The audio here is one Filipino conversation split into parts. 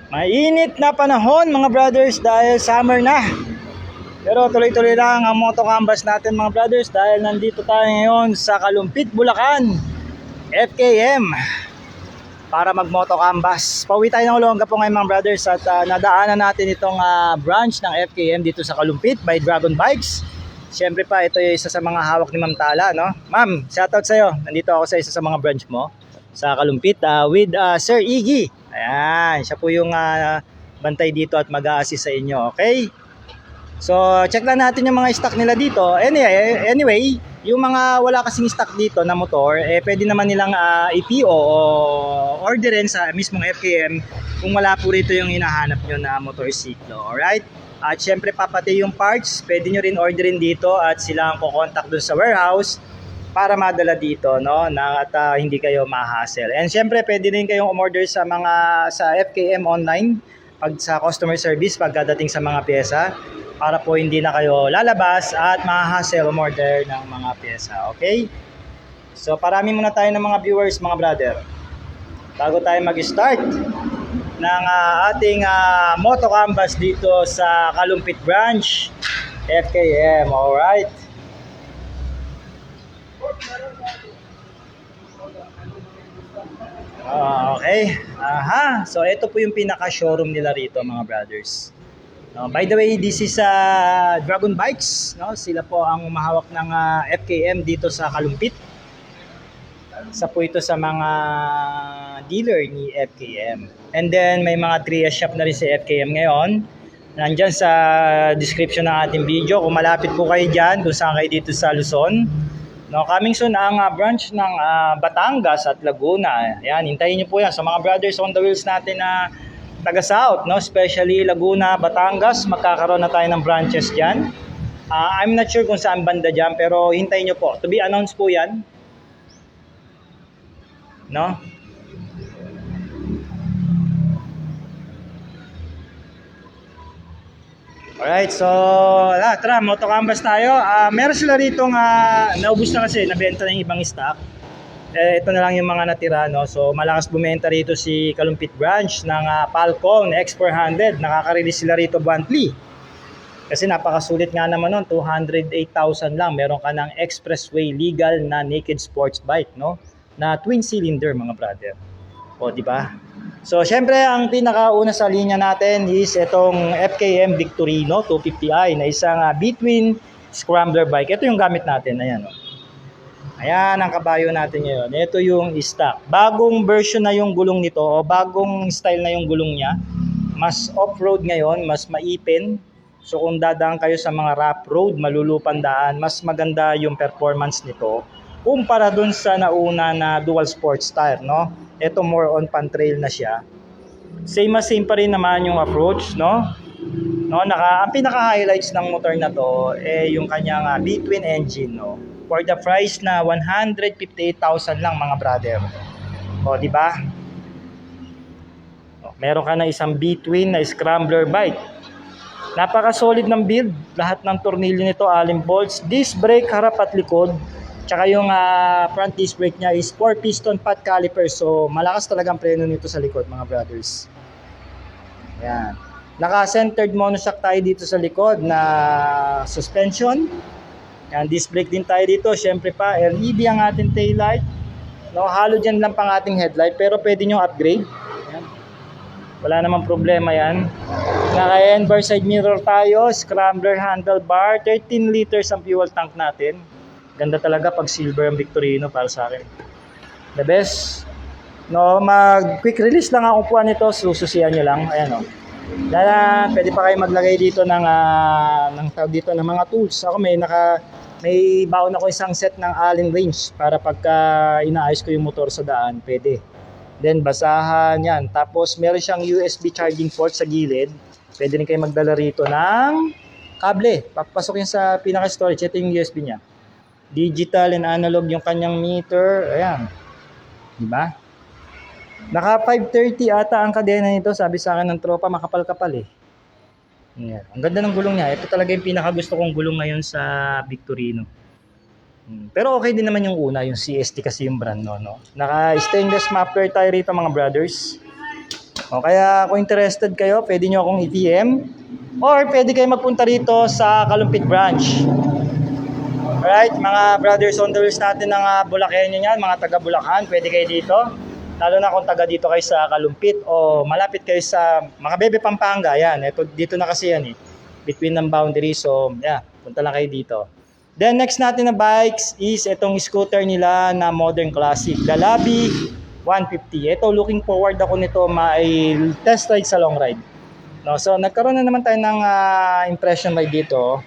Mainit na panahon mga brothers dahil summer na. Pero tuloy-tuloy lang ang moto canvas natin mga brothers dahil nandito tayo ngayon sa Kalumpit, Bulacan, FKM para mag-moto canvas. Pauwi tayo ng Olonga po ngayon mga brothers at nadaanan natin itong branch ng FKM dito sa Kalumpit by Dragon Bikes. Siyempre pa, ito yung isa sa mga hawak ni Ma'am Tala, no? Ma'am, shoutout sa'yo. Nandito ako sa isa sa mga branch mo sa Kalumpit with Sir Iggy. Ayan, siya po yung bantay dito at mag-a-assist sa inyo, okay? So, check lang natin yung mga stock nila dito. Anyway, yung mga wala kasing stock dito na motor, pwede naman nilang IPO o orderin sa mismong FKM kung wala po rito yung hinahanap nyo na motorsiklo, alright? At syempre papati yung parts, pwede nyo rin orderin dito at sila ang kukontak dun sa warehouse para madala dito, no? At hindi kayo ma-hassle. And syempre pwede rin kayong umorder sa FKM online pag sa customer service pagdating sa mga pyesa para po hindi na kayo lalabas at ma-hassle umorder ng mga pyesa, okay? So parami muna tayo ng mga viewers mga brother bago tayo mag-start ng ating moto canvas dito sa Kalumpit branch FKM, alright? Okay. So ito po yung pinaka showroom nila rito mga brothers. By the way, this is Dragon Bikes, no? Sila po ang umahawak ng FKM dito sa Kalumpit. Isa po ito sa mga dealer ni FKM. And then may mga Trias shop na rin si FKM ngayon. Nandyan sa description ng ating video. Kung malapit po kayo dyan, kung saan kayo dito sa Luzon. No, coming soon ang branch ng Batangas at Laguna. Ayan, hintayin niyo po yan. Sa mga brothers on the wheels natin na taga-south, no? Especially Laguna, Batangas, magkakaroon na tayo ng branches dyan. I'm not sure kung saan banda dyan, pero hintayin niyo po. To be announced po yan. No? Alright, so tara, moto canvas tayo. Meron sila rito naubos na kasi, nabenta na yung ibang stock. Ito na lang yung mga natira, no? So malakas bumenta rito si Kalumpit branch ng Falcon X400. Nakaka-release sila rito monthly. Kasi napakasulit nga naman nun, 208,000 lang. Meron ka ng expressway legal na naked sports bike, no? Na twin cylinder mga brother. O, di ba? So, syempre, ang pinakauna sa linya natin is itong FKM Victorino 250i na isang between scrambler bike. Ito yung gamit natin. Ayan, o. Ayan ang kabayo natin ngayon. Ito yung stock. Bagong version na yung gulong nito o bagong style na yung gulong niya. Mas off-road ngayon, mas maipin. So, kung dadaan kayo sa mga rough road, malulupang daan, mas maganda yung performance nito kumpara dun sa nauna na dual sports tire, no? Ito more on pan-trail na siya. Same pa rin naman yung approach, no? Ang pinaka-highlights ng motor na to yung kanyang between engine, no? For the price na 158,000 lang mga brother. O, di ba? Meron ka na isang between na scrambler bike. Napaka-solid ng build. Lahat ng tornilyo nito, allen bolts, disc brake harap at likod. Tsaka yung front disc brake niya is 4-piston pot caliper. So, malakas talagang preno nito sa likod, mga brothers. Ayan. Naka-centered monoshock tayo dito sa likod na suspension. Ayan, disc brake din tayo dito. Siyempre pa, LED ang ating taillight. No, halogen lang pang ating headlight. Pero pwede nyo upgrade. Ayan. Wala namang problema yan. Naka-Envar side mirror tayo. Scrambler handlebar. 13 liters ang fuel tank natin. Ganda talaga pag silver ang Victorino para sa akin. The best. No, mag-quick release lang ang upuan nito. Sususiyan nyo lang. Ayan o. Pwede pa kayo maglagay dito ng mga tools. Ako may baon ako isang set ng Allen wrench para pagka inaayos ko yung motor sa daan, pwede. Then basahan yan. Tapos meron siyang USB charging port sa gilid. Pwede rin kayo magdala rito ng kable. Papasok yan sa pinaka-storage. Ito yung USB niya. Digital and analog yung kanyang meter. Ayan. Diba? Naka 530 ata ang kadena nito. Sabi sa akin ng tropa, makapal-kapal eh. Ayan. Ang ganda ng gulong niya. Ito talaga yung pinakagusto kong gulong ngayon sa Victorino. Pero okay din naman yung una, yung CST kasi yung brand no. Naka-stainless muffler tayo rito mga brothers. O kaya kung interested kayo, pwede nyo akong i-PM or pwede kayo magpunta rito sa Kalumpit branch. Alright, mga brothers on the wheels natin ng Bulakenyo yan, mga taga Bulacan, pwede kayo dito. Lalo na kung taga dito kayo sa Kalumpit o malapit kayo sa Makabebe, Pampanga. Yan, ito, dito na kasi yan between ng boundary. So, yeah, punta lang kayo dito. Then next natin na bikes is itong scooter nila na Modern Classic, the Labi 150. Ito, looking forward ako nito may test ride sa long ride. No, so nagkaroon na naman tayo ng impression ride dito.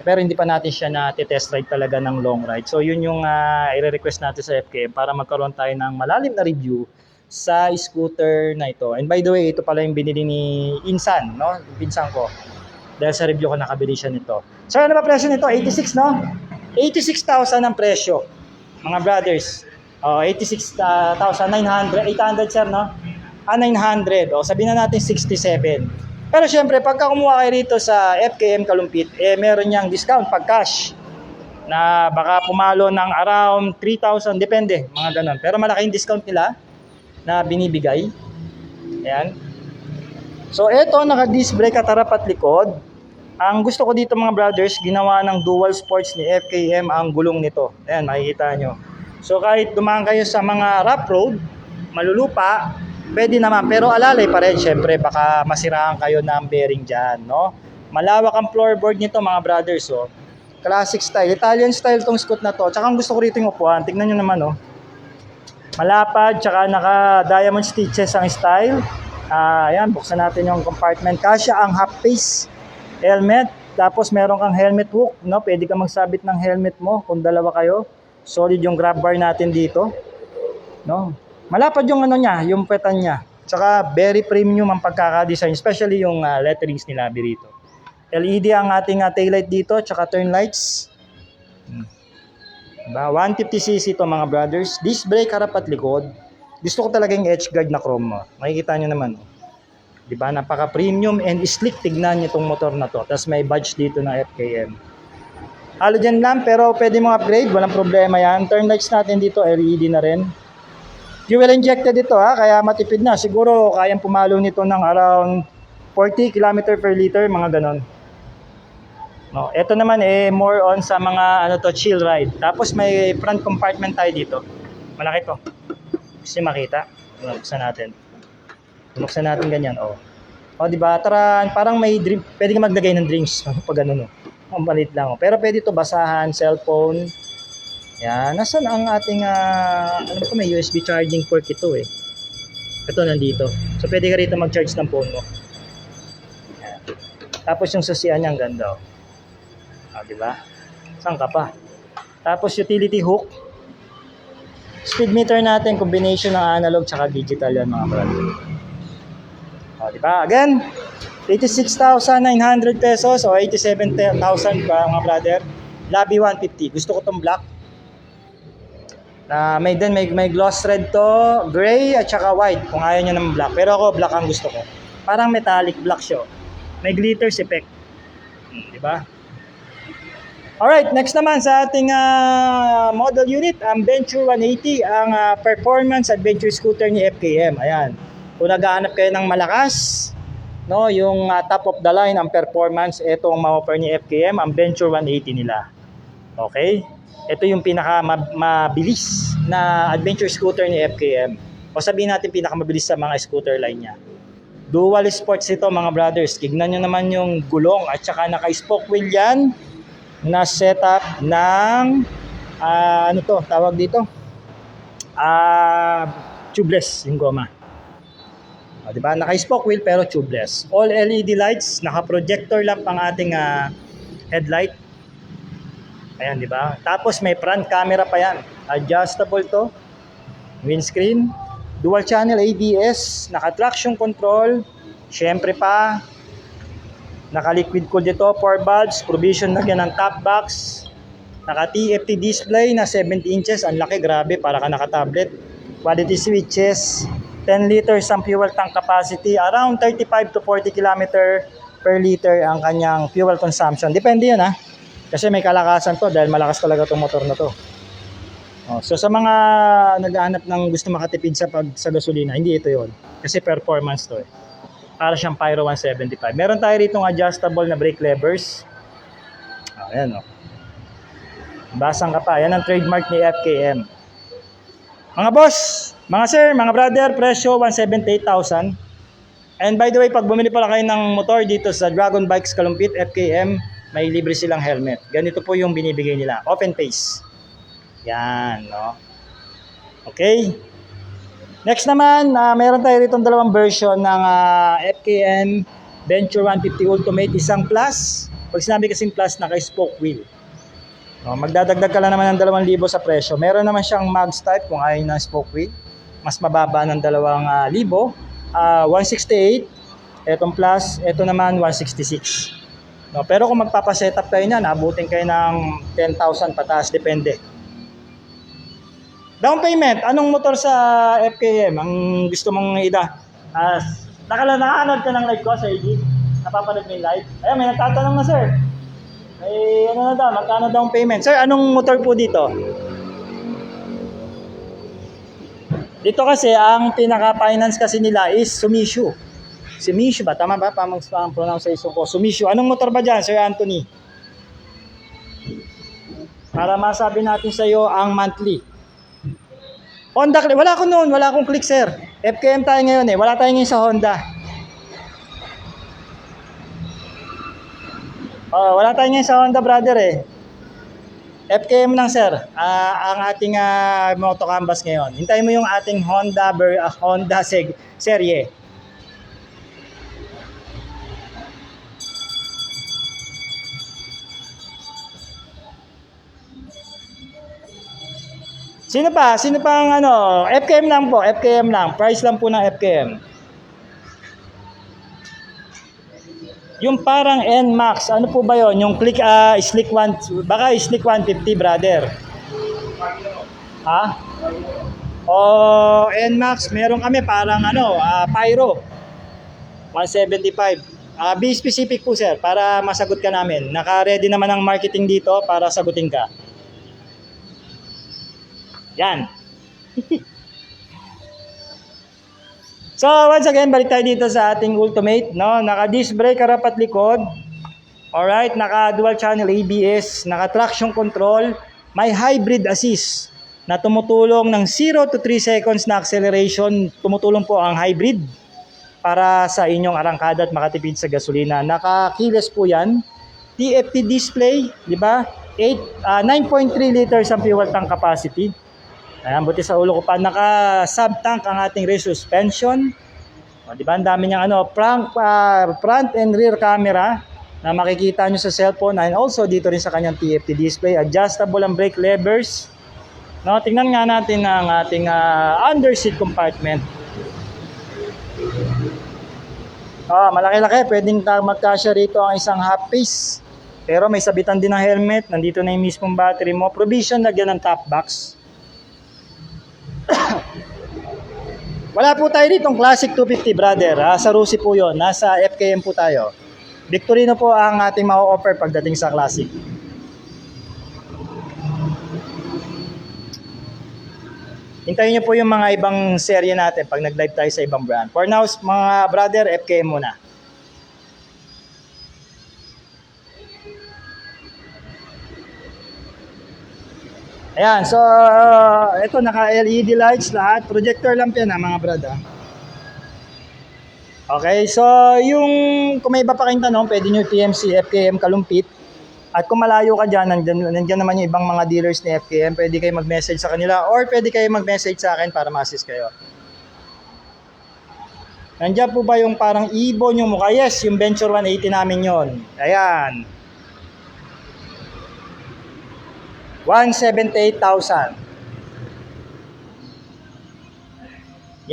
Pero hindi pa natin siya na test ride talaga ng long ride. So yun yung i-request natin sa FKM para magkaroon tayo ng malalim na review sa scooter na ito. And by the way, ito pala yung binili ni Insan, no? Pinsan ko. Dahil sa review ko nakabili siya nito. So ano ba presyo nito? 86, no? 86,000 ang presyo. Mga brothers. 86,900. 800 sir, no? 900. Sabihin na natin 67. Pero syempre, pagka kumuha kayo rito sa FKM Kalumpit, meron niyang discount pag cash. Na baka pumalo ng around 3,000, depende, mga ganun. Pero malaking discount nila na binibigay. Ayan. So eto, naka-disc brake at harap at likod. Ang gusto ko dito mga brothers, ginawa ng dual sports ni FKM ang gulong nito. Ayan, makikita nyo. So kahit dumaan kayo sa mga rough road, malulupa, pwede naman. Pero alalay pa rin, syempre, baka masiraan kayo ng bearing dyan, no? Malawak ang floorboard nito mga brothers, oh. Classic style, Italian style tong scoot na to. Tsaka ang gusto ko rito yung upuan, tignan nyo naman, oh. Malapad, tsaka naka-diamond stitches ang style. Ayan, buksan natin yung compartment. Kasya ang half face helmet, tapos meron kang helmet hook, no? Pwede ka magsabit ng helmet mo kung dalawa kayo. Solid yung grab bar natin dito, no? Malapad yung ano niya, yung petan niya. Tsaka very premium ang pagkaka-design, especially yung letterings nila dito. LED ang ating taillight dito, tsaka turn lights. Diba? 150cc to mga brothers. Disc brake harap at likod. Gusto ko talaga yung edge guard na chrome mo. Makikita nyo naman. Diba? Napaka-premium and sleek. Tignan nyo itong motor na to. Tapos may badge dito na FKM. Halogen lamp, pero pwede mo upgrade. Walang problema yan. Turn lights natin dito, LED na rin. Fuel injected ito kaya matipid na. Siguro kayang pumalo nito ng around 40 km per liter, mga ganon. No, ito naman more on sa mga chill ride. Tapos may front compartment tayo dito. Malaki to. Gusto makita? Buksan natin. Buksan natin ganyan, di ba? Parang may drink, pwede ka maglagay ng drinks pag ganun, Ang balit lang, Pero pwede to basahan, cellphone. Yan, nasaan ang ating may USB charging port ito Ito nandito. So pwede ka rito mag-charge ng phone mo. Yan. Tapos yung susian niya ang ganda, di ba? Saan ka pa? Tapos utility hook. Speed meter natin, combination ng analog tsaka digital yan mga brother. Di ba? Again, 86,900 pesos o 87,000 pa mga brother. Labi 150. Gusto ko tong black. May gloss red to, gray at saka white kung ayaw nyo ng black. Pero ako black ang gusto ko. Parang metallic black siya. May glitters effect. Di ba? Alright, next naman sa ating model unit, ang Venture 180, ang performance adventure scooter ni FKM. Ayan. Kung naghahanap kayo ng malakas, yung top of the line ang performance, ito ang ma-offer ni FKM, ang Venture 180 nila. Okay? Ito yung pinakamabilis na adventure scooter ni FKM. O sabihin natin pinakamabilis sa mga scooter line niya. Dual sports ito mga brothers. Tignan nyo naman yung gulong at saka naka-spoke wheel yan na setup ng tawag dito? Tubeless yung goma. Diba? Naka-spoke wheel pero tubeless. All LED lights, naka-projector lamp ang ating headlight. Ayan, di ba? Tapos may front camera pa yan. Adjustable to. Windscreen. Dual channel ABS. Naka-traction control. Siyempre pa. Naka-liquid cooled ito. 4 valves. Provision na yan ng top box. Naka-TFT display na 70 inches. Ang laki, grabe. Para ka naka-tablet. Quality switches. 10 liters ang fuel tank capacity. Around 35 to 40 km per liter ang kanyang fuel consumption. Depende yun Kasi may kalakasan to dahil malakas talaga itong motor na to. So sa mga naghahanap ng gusto makatipid sa gasolina, hindi ito yon. Kasi performance to eh. Para siyang Pyro 175. Meron tayo rito ng adjustable na brake levers. Ayan o. Basang ka pa. Yan ang trademark ni FKM. Mga boss, mga sir, mga brother, presyo 178,000. And by the way, pag bumili pala kayo ng motor dito sa Dragon Bikes Kalumpit, FKM, may libre silang helmet. Ganito po yung binibigay nila. Open face. Yan, no? Okay. Next naman, meron tayo rito dalawang version ng FKM Venture 150 Ultimate, isang plus. Pag sinabi kasing plus, naka-spoke wheel. No, magdadagdag ka lang naman ng 2,000 sa presyo. Meron naman siyang mags type kung ayaw ng spoke wheel. Mas mababa ng 2,000. 168. Etong plus, eto naman 166. No, pero kung magpapasetup kayo niyan, abutin kayo ng 10,000 pataas, depende. Down payment, anong motor sa FKM ang gusto mong ida? Nakanood ka ng live ko sa IG? Napapanood mo yung live? Ayun, may nagtatanong na sir. May ano na daw, magkano down payment? Sir, anong motor po dito? Dito kasi, ang pinaka-finance kasi nila is Sumishu. Sumishu ba? Tama ba? Pamang pronunciation ko. Sumishu. Anong motor ba dyan, Sir Anthony? Para masabi natin sa iyo ang monthly. Honda Click. Wala ko noon. Wala akong Click, sir. FKM tayo ngayon eh. Wala tayo ngayon sa Honda. Wala tayo ngayon sa Honda, brother eh. FKM lang, sir. Ang ating Moto Canvas ngayon. Hintayin mo yung ating Honda serie. Sino pa? Sino pa ang ano? FKM lang po. FKM lang. Price lang po ng FKM. Yung parang NMAX. Ano po ba yon? Yung Slick 1. Baka Slick 150, brother. Ha? NMAX. Meron kami parang Pyro. 175. Be specific po, sir. Para masagot ka namin. Naka-ready naman ang marketing dito para sagutin ka. Yan. So, once again, balik tayo dito sa ating Ultimate, no? Naka-disc brake harap at likod. Alright, naka-dual channel ABS, naka-traction control, may hybrid assist na tumutulong ng 0 to 3 seconds na acceleration. Tumutulong po ang hybrid para sa inyong arangkada at makatipid sa gasolina. Naka-keyless po 'yan. TFT display, di ba? 9.3 liters ang fuel tank capacity. Ayan, buti sa ulo ko pa. Naka-sub-tank ang ating rear suspension. Di ba? Ang dami niyang front and rear camera na makikita nyo sa cellphone. And also dito rin sa kanyang TFT display. Adjustable ang brake levers. No, tingnan nga natin ang ating under-seat compartment. Malaki-laki. Pwedeng magkasya rito ang isang half piece. Pero may sabitan din ng helmet. Nandito na yung mismong battery mo. Provision, lagyan ng top box. Wala po tayo ditong Classic 250, brother. Sa Rusi po yon. Nasa FKM po tayo. Victorino po ang ating ma-offer pagdating sa Classic. Hintayin nyo po yung mga ibang serye natin pag nag-live tayo sa ibang brand. For now, mga brother, FKM muna. Ayan, so ito naka-LED lights lahat. Projector lamp yan mga brother. Okay, so yung kung may iba pa kayong tanong, pwede nyo TMC FKM Kalumpit. At kung malayo ka dyan, nandiyan naman yung ibang mga dealers ni FKM. Pwede kayo mag-message sa kanila or pwede kayo mag-message sa akin para ma-assist kayo. Nandiyan po ba yung parang ibon yung mukha? Yes, yung Venture 180 namin yon. Ayan. 178,000.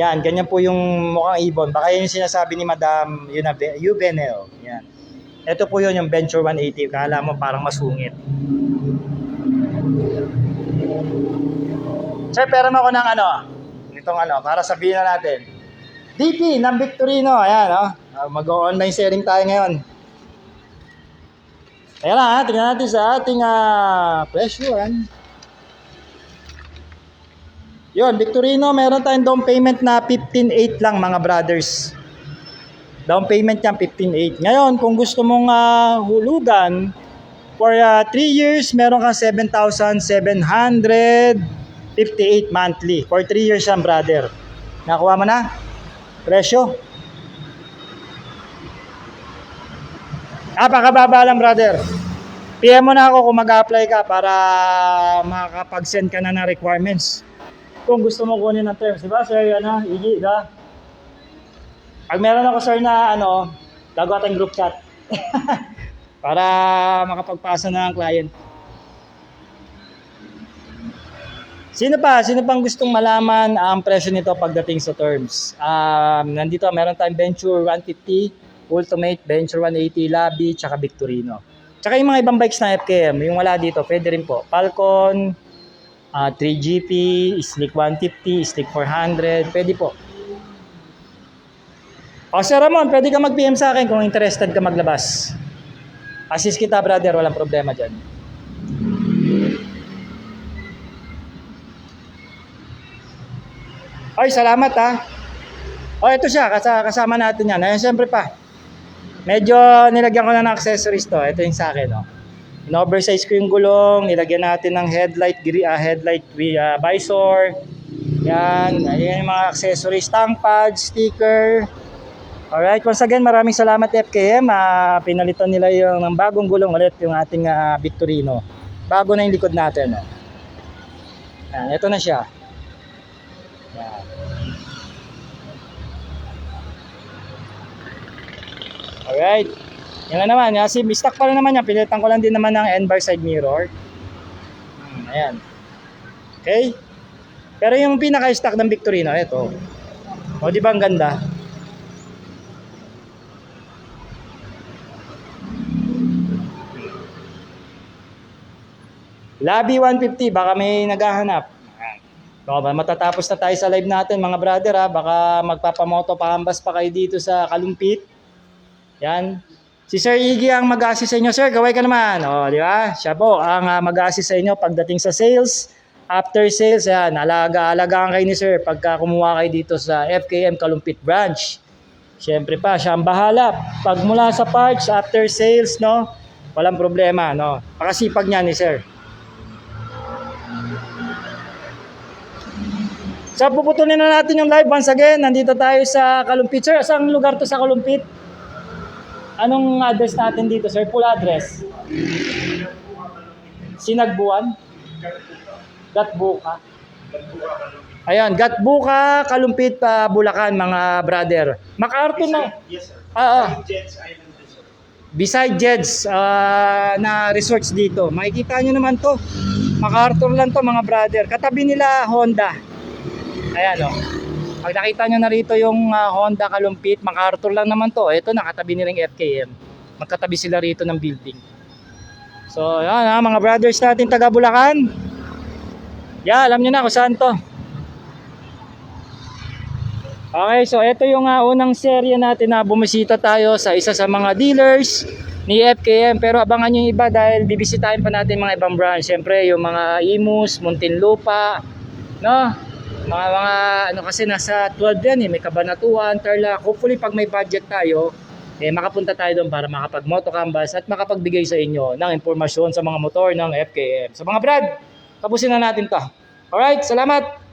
Yan, ganyan po yung mukhang ibon. Baka yun yung sinasabi ni Madam Yubenel. Yan. Ito po yun yung Venture 180. Kala mo parang masungit. Sir, pero mo ako ng para sabihin na natin. DP ng Victorino. Ayan, mag-online sharing tayo ngayon. Kaya lang ha, tingnan natin sa ating presyuan. Yun, Victorino, meron tayong down payment na 15.8 lang mga brothers. Down payment niya 15.8. Ngayon, kung gusto mong hulugan, for 3 years, meron kang 7,758 monthly. For 3 years yan, brother. Nakuha mo na? Presyo? Pakababa lang, brother. PM mo na ako kung mag-apply ka para makakapag-send ka na ng requirements. Kung gusto mo kunin ng terms, di ba, sir? Igi, da? Pag meron ako, sir, na gagawa tayong group chat. Para makapagpasa na ang client. Sino pang gustong malaman ang presyo nito pagdating sa terms? Nandito, meron tayong Venture 150, Ultimate, Venture 180, Labi, tsaka Victorino. Tsaka yung mga ibang bikes na FKM, yung wala dito, pwede rin po. Falcon, 3GP, Slick 150, Slick 400, pwede po. O Sir Ramon, pwede ka mag-PM sa akin kung interested ka maglabas. Assist kita, brother, walang problema dyan. Ay, salamat ha. O, ito siya, kasama natin yan. Ayun, siyempre pa. Medyo nilagyan ko na ng accessories to. Ito yung sa akin, In-oversize ko yung gulong, nilagyan natin ng headlight visor. Yan, ayan yung mga accessories, tank pad, sticker. Alright, once again, maraming salamat FKM. Pinalitan nila yung ng bagong gulong ulit, yung ating Victorino. Bago na yung likod natin. Yan, ito na siya. Yan. Alright. Yan na naman. Stock pa rin naman yan. Pilitan ko lang din naman ng N-bar side mirror. Ayan. Okay. Pero yung pinaka-stock ng Victorino, ito. O, di ba ang ganda? Labi 150, baka may naghahanap. So, matatapos na tayo sa live natin mga brother baka magpapamoto pahambas pa kayo dito sa Kalumpit. Yan. Si Sir Iggy ang mag-assist sa inyo. Sir, gaway ka naman. O, di ba? Siya po ang mag-assist sa inyo pagdating sa sales. After sales, yan, alagaan kayo ni Sir pagka kumuha kayo dito sa FKM Kalumpit branch. Siyempre pa, siya ang bahala. Pag mula sa parts, after sales, walang problema, Pakasipag niya ni Sir. So, puputulin na natin yung live once again. Nandito tayo sa Kalumpit. Sir, saan lugar to sa Kalumpit? Anong address natin dito, sir? Full address? Sinagbuan? Gatbuka. Ayan, Gatbuka, Kalumpit, Bulacan, mga brother. MacArthur na. Yes, sir. Beside Jed's na resorts dito. Makikita nyo naman to. MacArthur lang to, mga brother. Katabi nila Honda. Ayan, Pag nakita nyo na rito yung Honda Kalumpit, MacArthur lang naman to. Ito, nakatabi nilang FKM. Magkatabi sila rito ng building. So, yan mga brothers natin taga Bulacan. Alam nyo na kung saan to. Okay, so ito yung unang serye natin na bumisita tayo sa isa sa mga dealers ni FKM. Pero abangan nyo yung iba dahil bibisitahin pa natin mga ibang branch. Siyempre, yung mga Imus, Muntinlupa, mga kasi nasa 12 yan may Cabanatuan, Tarlac. Hopefully pag may budget tayo, makapunta tayo doon para makapag-moto canvas at makapagbigay sa inyo ng impormasyon sa mga motor ng FKM. So mga brad, tapusin na natin to. Alright, salamat!